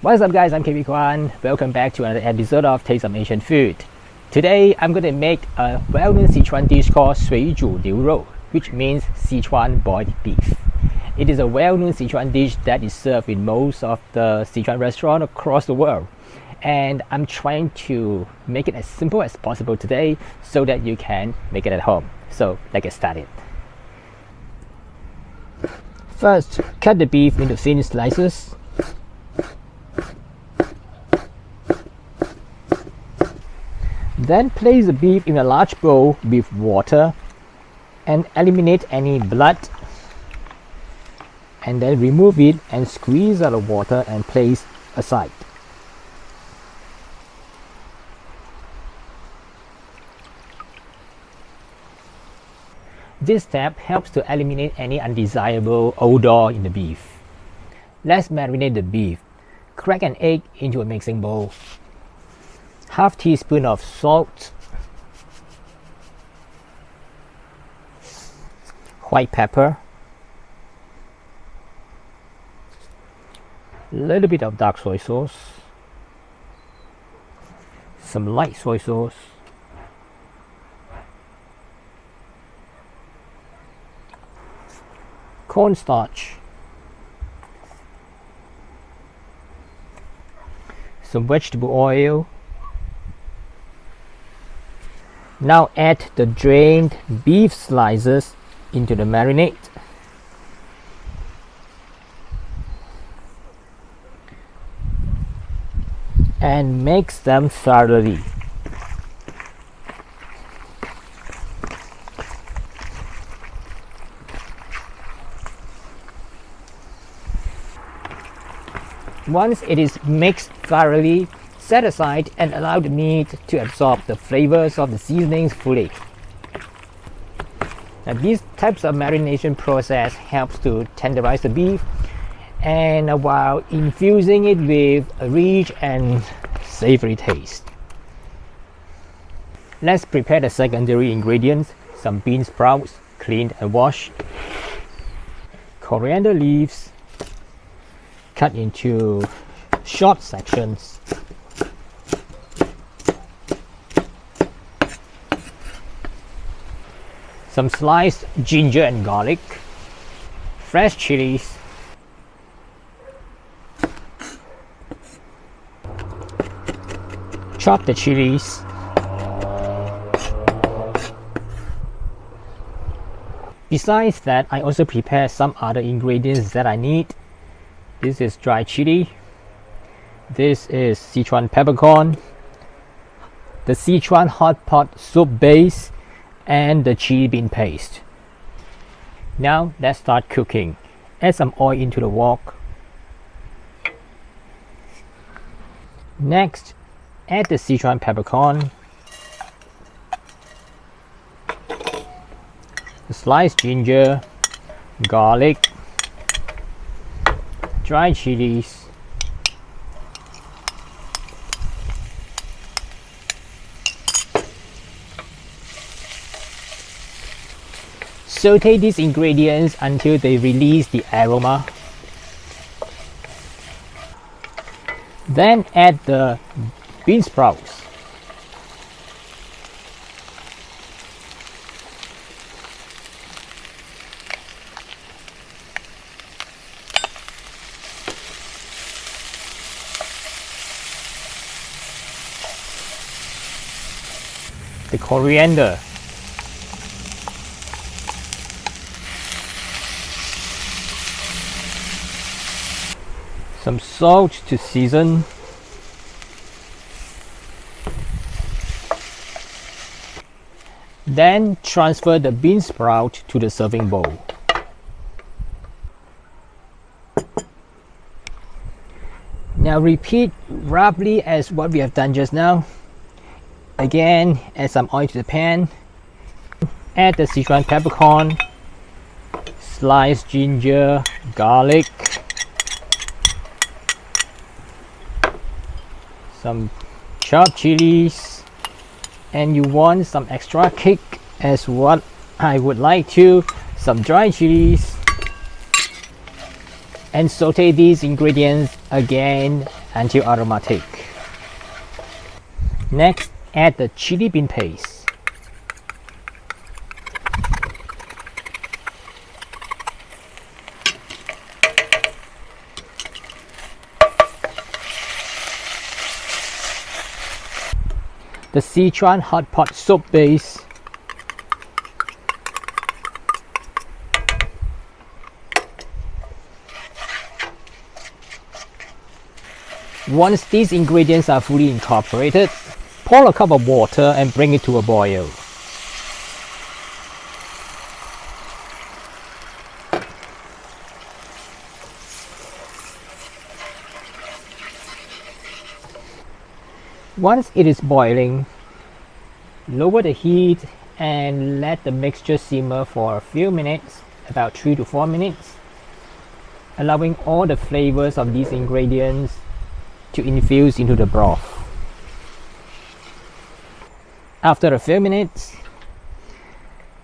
What's up guys, I'm KB Kwan. Welcome back to another episode of Taste of Asian Food. Today I'm going to make a well-known Sichuan dish called 水煮牛肉, which means Sichuan boiled beef. It is a well-known Sichuan dish that is served in most of the Sichuan restaurants across the world. And I'm trying to make it as simple as possible today so that you can make it at home. So let's get started. First, cut the beef into thin slices. Then place the beef in a large bowl with water and eliminate any blood, and then remove it and squeeze out the water and place aside. This step helps to eliminate any undesirable odor in the beef. Let's marinate the beef. Crack an egg into a mixing bowl. Half teaspoon of salt, white pepper, a little bit of dark soy sauce, some light soy sauce, cornstarch, some vegetable oil. Now add the drained beef slices into the marinade. And mix them thoroughly. Once it is mixed thoroughly, set aside and allow the meat to absorb the flavors of the seasonings fully. Now, these types of marination process helps to tenderize the beef and while infusing it with a rich and savory taste. Let's prepare the secondary ingredients: some bean sprouts, cleaned and washed, coriander leaves, cut into short sections, some sliced ginger and garlic, fresh chilies, chop the chilies, besides that I also prepare some other ingredients that I need. This is dry chili, this is Sichuan peppercorn, the Sichuan hot pot soup base, and the chili bean paste. Now let's start cooking. Add some oil into the wok. Next, add the Sichuan peppercorn, the sliced ginger, garlic, dry chilies, saute these ingredients until they release the aroma. Then add the bean sprouts. The coriander. Some salt to season. Then transfer the bean sprout to the serving bowl. Now repeat roughly as what we have done just now. Again, add some oil to the pan. Add the Sichuan peppercorn, sliced ginger, garlic, some chopped chilies, and you want some extra kick as what I would like to, some dry chilies, and saute these ingredients again until aromatic. Next, add the chili bean paste. The Sichuan hot pot soup base. Once these ingredients are fully incorporated, pour a cup of water and bring it to a boil. Once it is boiling, lower the heat and let the mixture simmer for a few minutes, about 3 to 4 minutes, allowing all the flavors of these ingredients to infuse into the broth. After a few minutes,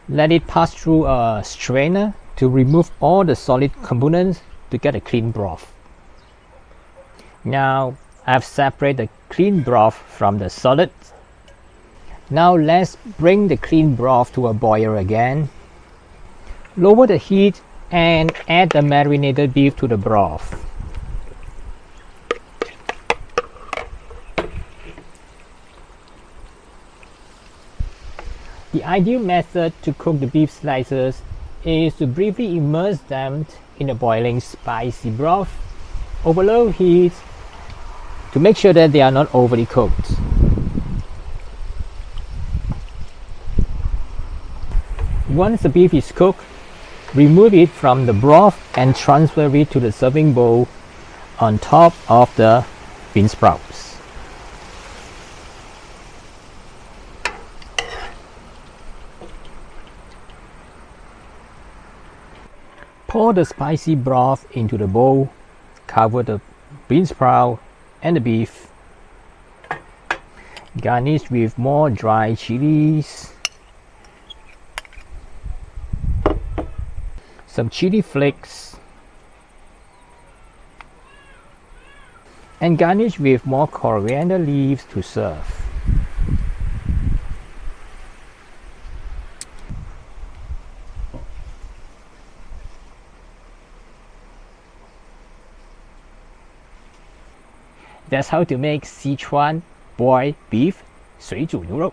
let it pass through a strainer to remove all the solid components to get a clean broth. Now I've separated the clean broth from the solids. Now let's bring the clean broth to a boil again. Lower the heat and add the marinated beef to the broth. The ideal method to cook the beef slices is to briefly immerse them in a boiling spicy broth over low heat to make sure that they are not overly cooked. Once the beef is cooked, remove it from the broth and transfer it to the serving bowl on top of the bean sprouts. Pour the spicy broth into the bowl, cover the bean sprout and the beef. Garnish with more dry chilies, some chili flakes, and garnish with more coriander leaves to serve. That's how to make Sichuan boiled beef 水煮牛肉,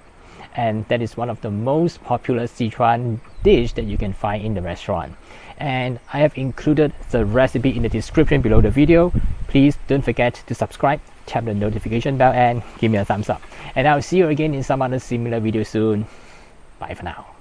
and that is one of the most popular Sichuan dish that you can find in the restaurant. And I have included the recipe in the description below the video. Please don't forget to subscribe, tap the notification bell and give me a thumbs up. And I'll see you again in some other similar video soon. Bye for now.